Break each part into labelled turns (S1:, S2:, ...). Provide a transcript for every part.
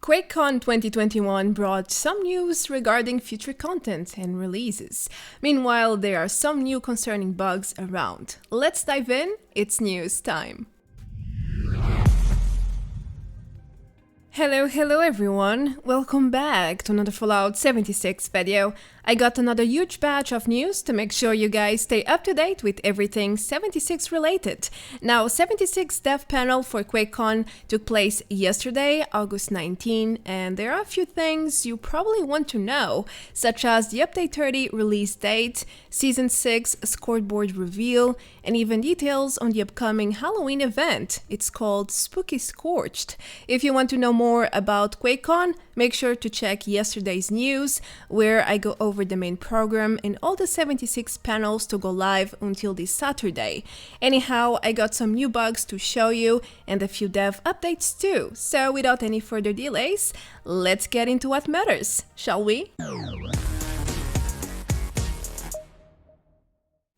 S1: QuakeCon 2021 brought some news regarding future content and releases. Meanwhile, there are some new concerning bugs around. Let's dive in, it's news time. Hello everyone, welcome back to another Fallout 76 video. I got another huge batch of news to make sure you guys stay up to date with everything 76 related. Now, 76 dev panel for QuakeCon took place yesterday, August 19, and there are a few things you probably want to know, such as the Update 30 release date, Season 6 scoreboard reveal, and even details on the upcoming Halloween event. It's called Spooky Scorched. If you want to know more about QuakeCon, make sure to check yesterday's news, where I go over the main program and all the 76 panels to go live until this Saturday. Anyhow, I got some new bugs to show you and a few dev updates too. So without any further delays, let's get into what matters, shall we?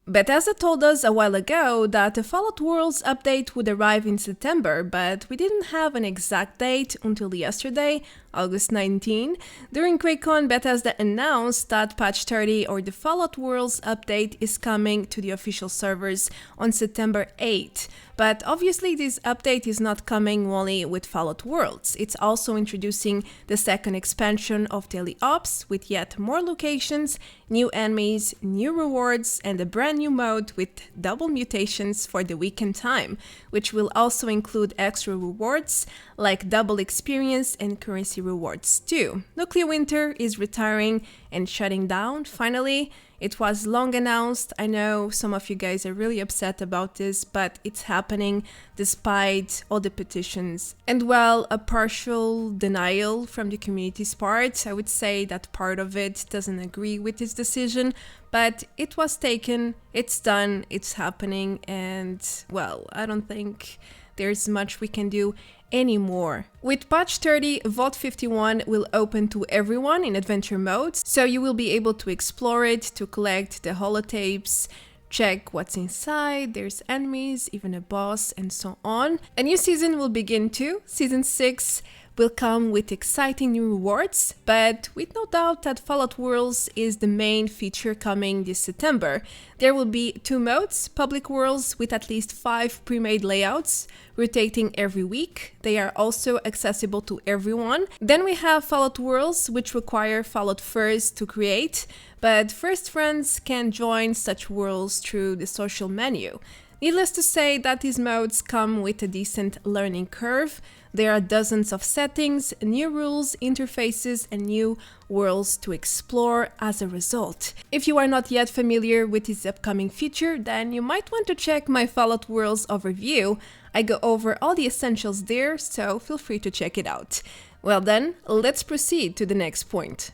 S1: Bethesda told us a while ago that the Fallout Worlds update would arrive in September, but we didn't have an exact date until yesterday, August 19. During QuakeCon, Bethesda announced that patch 30 or the Fallout Worlds update is coming to the official servers on September 8. But obviously this update is not coming only with Fallout Worlds. It's also introducing the second expansion of Daily Ops with yet more locations, new enemies, new rewards, and a brand new mode with double mutations for the weekend time, which will also include extra rewards like double experience and currency rewards too. Nuclear Winter is retiring and shutting down finally. It was long announced. I know some of you guys are really upset about this, but it's happening despite all the petitions. And while a partial denial from the community's part, I would say that part of it doesn't agree with this decision, but it was taken, it's done, it's happening, and well, I don't think there's much we can do anymore. With patch 30, Vault 51 will open to everyone in adventure mode, so you will be able to explore it, to collect the holotapes, check what's inside, there's enemies, even a boss, and so on. A new season will begin too. Season 6 will come with exciting new rewards, but with no doubt that Fallout Worlds is the main feature coming this September. There will be 2 modes, public worlds with at least 5 pre-made layouts, rotating every week. They are also accessible to everyone. Then we have Fallout Worlds, which require Fallout First to create, but first friends can join such worlds through the social menu. Needless to say that these modes come with a decent learning curve. There are dozens of settings, new rules, interfaces, and new worlds to explore as a result. If you are not yet familiar with this upcoming feature, then you might want to check my Fallout Worlds overview. I go over all the essentials there, so feel free to check it out. Well then, let's proceed to the next point.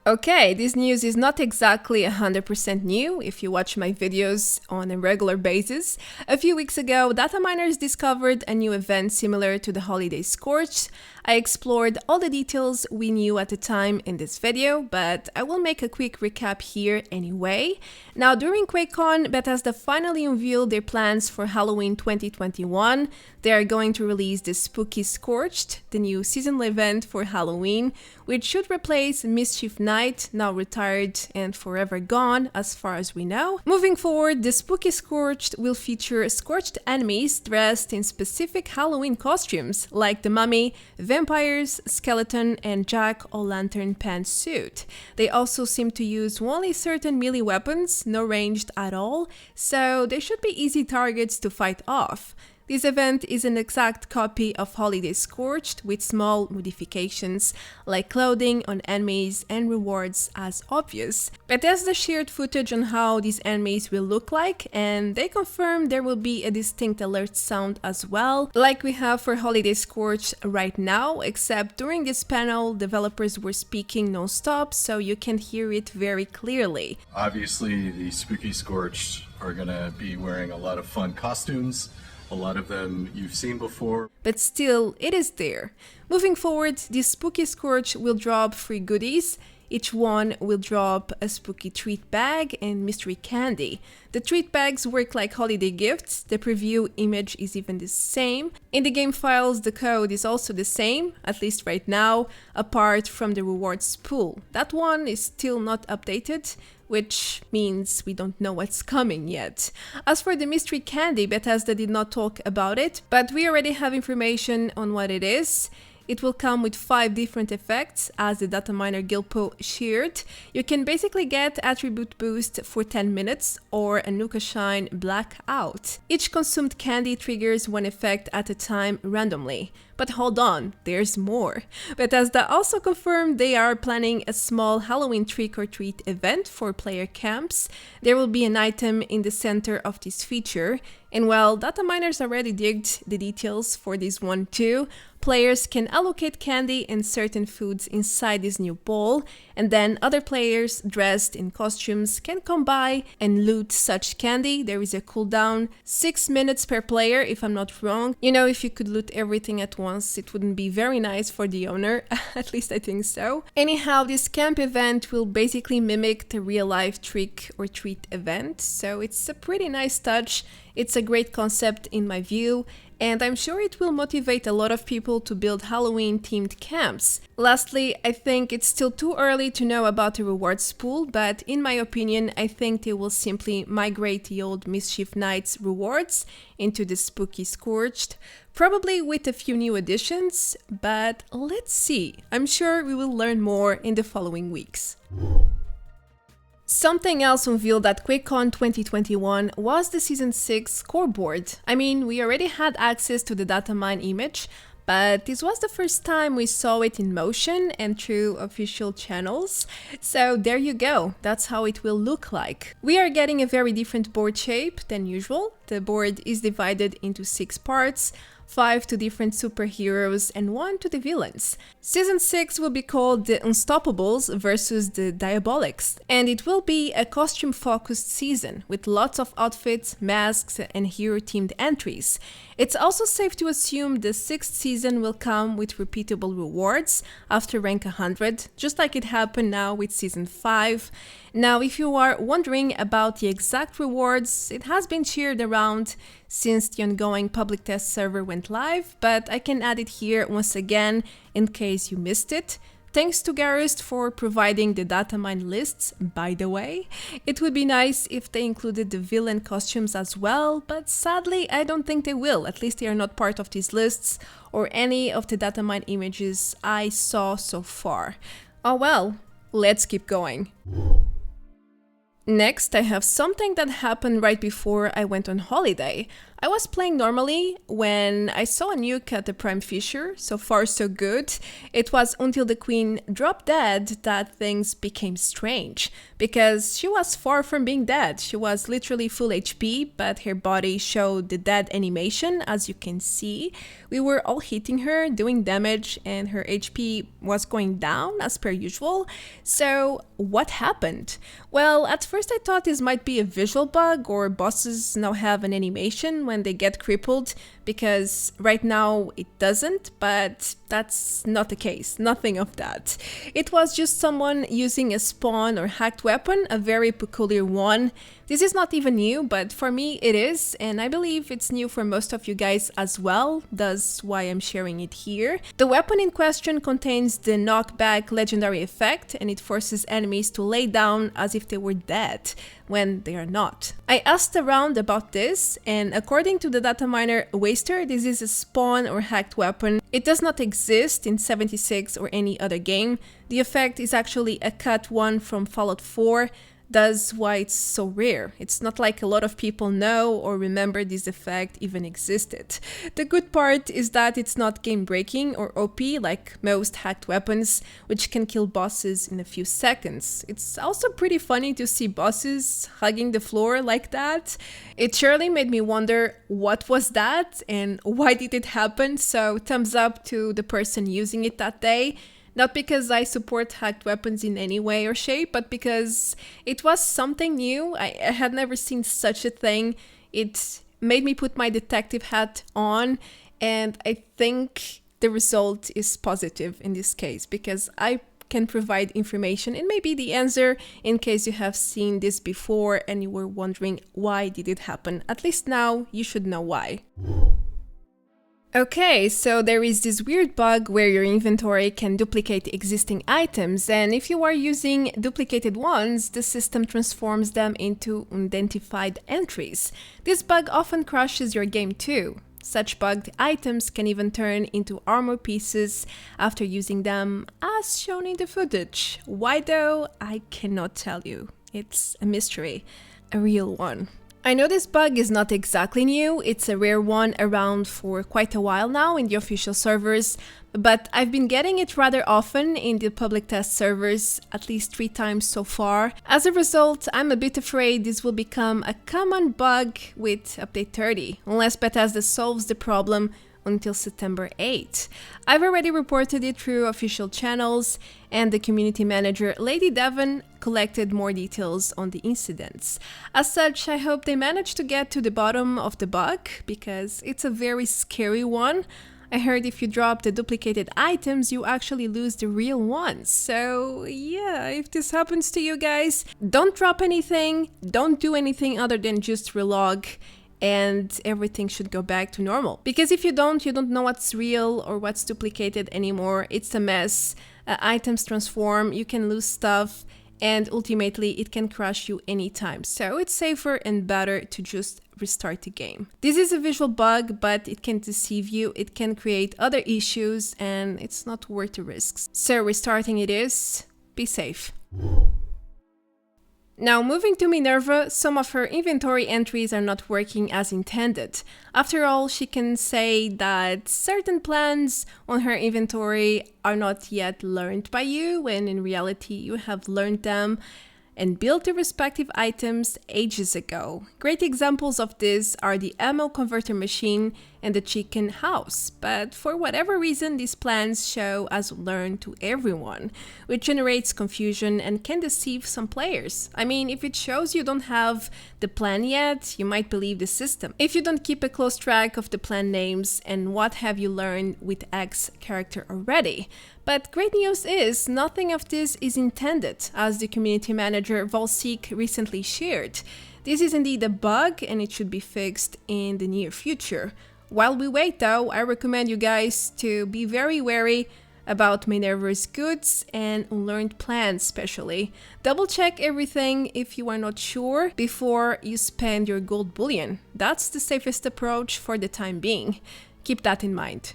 S1: Okay, this news is not exactly 100% new if you watch my videos on a regular basis. A few weeks ago, data miners discovered a new event similar to the holiday Scorched. I explored all the details we knew at the time in this video, but I will make a quick recap here anyway. Now, during QuakeCon, Bethesda finally unveiled their plans for Halloween 2021. They are going to release the Spooky Scorched, the new seasonal event for Halloween, which should replace Mischief Night, now retired and forever gone as far as we know. Moving forward, the Spooky Scorched will feature scorched enemies dressed in specific Halloween costumes, like the Mummy, vampires, skeleton, and jack-o'-lantern pantsuit. They also seem to use only certain melee weapons, no ranged at all, so they should be easy targets to fight off. This event is an exact copy of Holiday Scorched with small modifications like clothing on enemies and rewards as obvious. Bethesda shared footage on how these enemies will look like, and they confirmed there will be a distinct alert sound as well, like we have for Holiday Scorched right now, except during this panel developers were speaking non-stop, so you can hear it very clearly.
S2: Obviously the Spooky Scorched are gonna be wearing a lot of fun costumes. A lot of them you've seen before.
S1: But still, it is there. Moving forward, this Spooky Scorch will drop free goodies. Each one will drop a spooky treat bag and mystery candy. The treat bags work like holiday gifts, the preview image is even the same. In the game files, the code is also the same, at least right now, apart from the rewards pool. That one is still not updated, which means we don't know what's coming yet. As for the mystery candy, Bethesda did not talk about it, but we already have information on what it is. It will come with 5 different effects, as the data miner Gilpo shared. You can basically get attribute boost for 10 minutes or a Nuka Shine blackout. Each consumed candy triggers one effect at a time randomly. But hold on, there's more. Bethesda also confirmed they are planning a small Halloween trick-or-treat event for player camps. There will be an item in the center of this feature, and while data miners already digged the details for this one too, players can allocate candy and certain foods inside this new bowl, and then other players dressed in costumes can come by and loot such candy. There is a cooldown, 6 minutes per player if I'm not wrong. You know, if you could loot everything at once, it wouldn't be very nice for the owner, at least I think so. Anyhow, this camp event will basically mimic the real-life trick-or-treat event, so it's a pretty nice touch. It's a great concept in my view, and I'm sure it will motivate a lot of people to build Halloween-themed camps. Lastly, I think it's still too early to know about the rewards pool, but in my opinion, I think they will simply migrate the old Mischief Nights rewards into the spooky Scorched, probably with a few new additions, but let's see. I'm sure we will learn more in the following weeks. Something else unveiled at QuakeCon 2021 was the Season 6 scoreboard. I mean, we already had access to the datamine image, but this was the first time we saw it in motion and through official channels. So there you go, that's how it will look like. We are getting a very different board shape than usual. The board is divided into 6 parts, 5 to different superheroes and 1 to the villains. Season 6 will be called the Unstoppables versus the Diabolics, and it will be a costume-focused season with lots of outfits, masks, and hero-themed entries. It's also safe to assume the 6th season will come with repeatable rewards after rank 100, just like it happened now with Season 5. Now, if you are wondering about the exact rewards, it has been shared around since the ongoing public test server went live, but I can add it here once again in case you missed it. Thanks to Garrist for providing the datamine lists, by the way. It would be nice if they included the villain costumes as well, but sadly I don't think they will, at least they are not part of these lists or any of the datamine images I saw so far. Oh well, let's keep going. Next, I have something that happened right before I went on holiday. I was playing normally when I saw a nuke at the Prime Fisher. So far so good. It was until the queen dropped dead that things became strange, because she was far from being dead. She was literally full HP, but her body showed the dead animation, as you can see. We were all hitting her, doing damage, and her HP was going down as per usual. So what happened? Well, at first I thought this might be a visual bug, or bosses now have an animation when they get crippled, because right now it doesn't, but that's not the case, nothing of that. It was just someone using a spawn or hacked weapon, a very peculiar one. This is not even new, but for me it is, and I believe it's new for most of you guys as well, thus why I'm sharing it here. The weapon in question contains the knockback legendary effect, and it forces enemies to lay down as if they were dead, when they are not. I asked around about this, and according to the data miner Waster, this is a spawn or hacked weapon. It does not exist in 76 or any other game. The effect is actually a cut one from Fallout 4, thus why it's so rare. It's not like a lot of people know or remember this effect even existed. The good part is that it's not game breaking or OP like most hacked weapons, which can kill bosses in a few seconds. It's also pretty funny to see bosses hugging the floor like that. It surely made me wonder what was that and why did it happen, so thumbs up to the person using it that day. Not because I support hacked weapons in any way or shape, but because it was something new. I had never seen such a thing. It made me put my detective hat on, and I think the result is positive in this case, because I can provide information and maybe the answer in case you have seen this before and you were wondering why did it happen. At least now you should know why. Okay, so there is this weird bug where your inventory can duplicate existing items, and if you are using duplicated ones, the system transforms them into unidentified entries. This bug often crashes your game too. Such bugged items can even turn into armor pieces after using them, as shown in the footage. Why though? I cannot tell you. It's a mystery. A real one. I know this bug is not exactly new, it's a rare one around for quite a while now in the official servers, but I've been getting it rather often in the public test servers, at least 3 times so far. As a result, I'm a bit afraid this will become a common bug with update 30, unless Bethesda solves the problem until September 8. I've already reported it through official channels, and the community manager Lady Devon collected more details on the incidents. As such, I hope they manage to get to the bottom of the bug, because it's a very scary one. I heard if you drop the duplicated items, you actually lose the real ones. So yeah, if this happens to you guys, don't drop anything, don't do anything other than just relog, and everything should go back to normal. Because if you don't know what's real or what's duplicated anymore. It's a mess. Items transform, you can lose stuff, and ultimately it can crash you anytime. So it's safer and better to just restart the game. This is a visual bug, but it can deceive you, it can create other issues, and it's not worth the risks. So restarting it is. Be safe. Now, moving to Minerva, some of her inventory entries are not working as intended. After all, she can say that certain plans on her inventory are not yet learned by you, when in reality you have learned them and built the respective items ages ago. Great examples of this are the ammo converter machine and the chicken house, but for whatever reason these plans show as learned to everyone, which generates confusion and can deceive some players. I mean, if it shows you don't have the plan yet, you might believe the system. If you don't keep a close track of the plan names and what have you learned with X character already. But great news is, nothing of this is intended, as the community manager Volseek recently shared. This is indeed a bug and it should be fixed in the near future. While we wait though, I recommend you guys to be very wary about Minerva's goods and unlearned plans especially. Double check everything if you are not sure before you spend your gold bullion. That's the safest approach for the time being. Keep that in mind.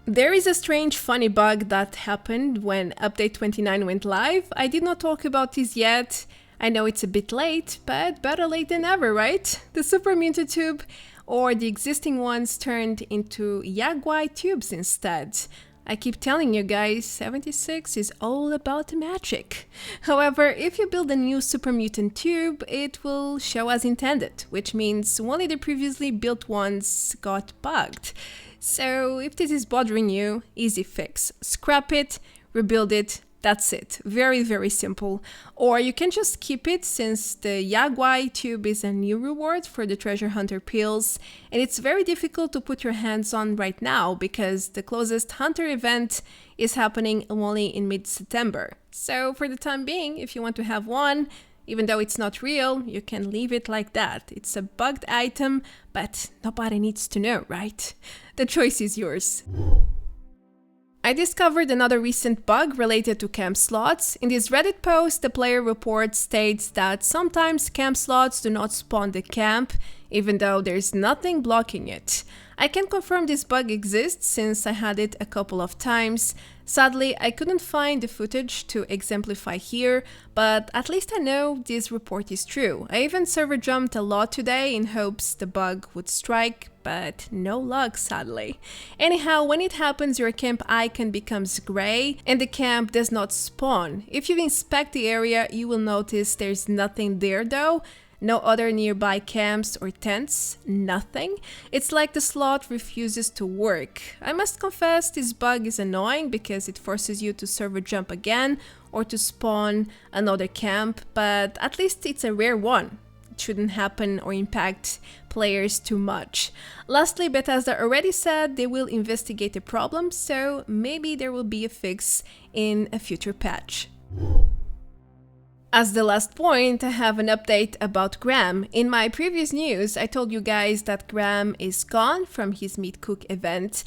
S1: There is a strange funny bug that happened when update 29 went live. I did not talk about this yet. I know it's a bit late, but better late than never, right? The Super Mutant tube, or the existing ones, turned into Guai tubes instead. I keep telling you guys, 76 is all about the magic. However, if you build a new Super Mutant tube, it will show as intended, which means only the previously built ones got bugged. So if this is bothering you, easy fix. Scrap it, rebuild it, that's it. Very, very simple. Or you can just keep it, since the Guai tube is a new reward for the treasure hunter pills, and it's very difficult to put your hands on right now because the closest hunter event is happening only in mid-September. So for the time being, if you want to have one, even though it's not real, you can leave it like that. It's a bugged item, but nobody needs to know, right? The choice is yours. I discovered another recent bug related to camp slots. In this Reddit post, the player report states that sometimes camp slots do not spawn the camp, even though there's nothing blocking it. I can confirm this bug exists since I had it a couple of times. Sadly, I couldn't find the footage to exemplify here, but at least I know this report is true. I even server jumped a lot today in hopes the bug would strike, but no luck sadly. Anyhow, when it happens, your camp icon becomes gray and the camp does not spawn. If you inspect the area, you will notice there's nothing there though. No other nearby camps or tents, nothing. It's like the slot refuses to work. I must confess this bug is annoying because it forces you to server jump again or to spawn another camp, but at least it's a rare one. it shouldn't happen or impact players too much. Lastly, Bethesda already said they will investigate the problem, so maybe there will be a fix in a future patch. As the last point, I have an update about Grahm. In my previous news, I told you guys that Grahm is gone from his Meat Cook event,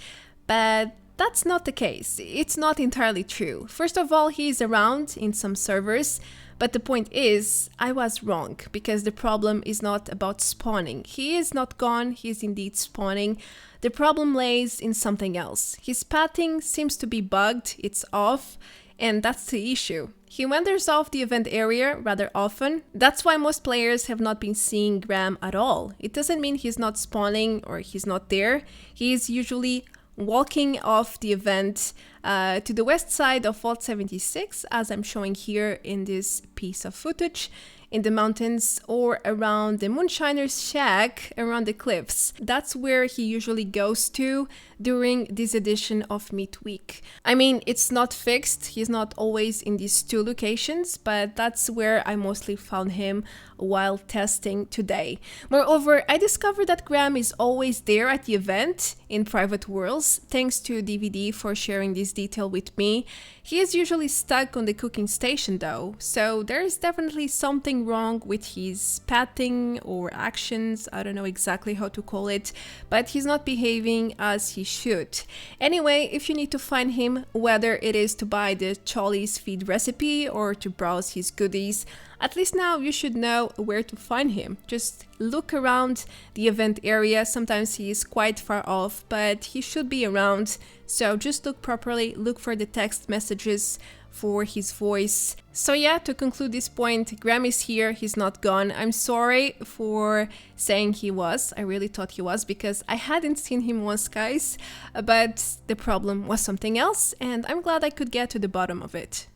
S1: but that's not the case. It's not entirely true. First of all, he is around in some servers, but the point is, I was wrong, because the problem is not about spawning. He is not gone, he is indeed spawning. The problem lays in something else. His pathing seems to be bugged, it's off, and that's the issue. He wanders off the event area rather often. That's why most players have not been seeing Grahm at all. It doesn't mean he's not spawning or he's not there. He is usually walking off the event to the west side of Vault 76, as I'm showing here in this piece of footage, in the mountains or around the Moonshiner's shack around the cliffs. That's where he usually goes to during this edition of Meat Week. I mean, it's not fixed, he's not always in these two locations, but that's where I mostly found him while testing today. Moreover, I discovered that Grahm is always there at the event in Private Worlds, thanks to DVD for sharing this detail with me. He is usually stuck on the cooking station though, so there is definitely something wrong with his pathing or actions, I don't know exactly how to call it, but he's not behaving as he should. Anyway, if you need to find him, whether it is to buy the Charlie's feed recipe or to browse his goodies, at least now you should know where to find him. Just look around the event area. Sometimes he is quite far off, but he should be around. So just look properly, look for the text messages for his voice. So yeah, to conclude this point, Grahm is here, he's not gone. I'm sorry for saying he was. I really thought he was because I hadn't seen him once, guys. But the problem was something else, and I'm glad I could get to the bottom of it.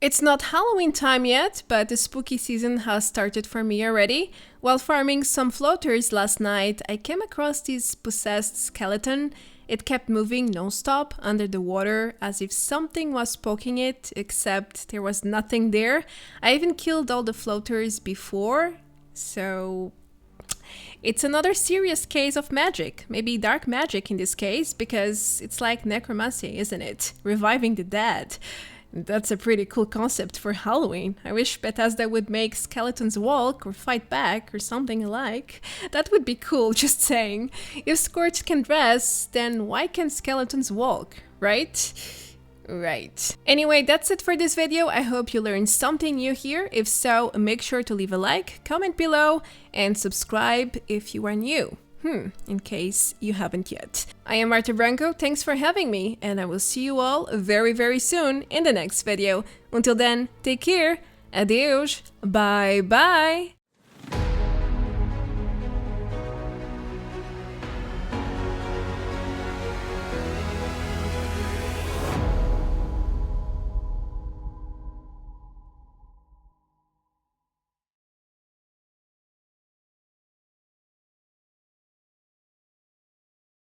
S1: It's not Halloween time yet, but the spooky season has started for me already. While farming some floaters last night, I came across this possessed skeleton. It kept moving non-stop under the water as if something was poking it, except there was nothing there. I even killed all the floaters before, so it's another serious case of magic, maybe dark magic in this case, because it's like necromancy, isn't it? Reviving the dead. That's a pretty cool concept for Halloween. I wish Bethesda would make skeletons walk or fight back or something alike. That would be cool, just saying. If Scorched can dress, then why can't skeletons walk, right? Right. Anyway, that's it for this video. I hope you learned something new here. If so, make sure to leave a like, comment below, and subscribe if you are new. In case you haven't yet. I am Marta Branco, thanks for having me, and I will see you all very, very soon in the next video. Until then, take care, adeus, bye bye!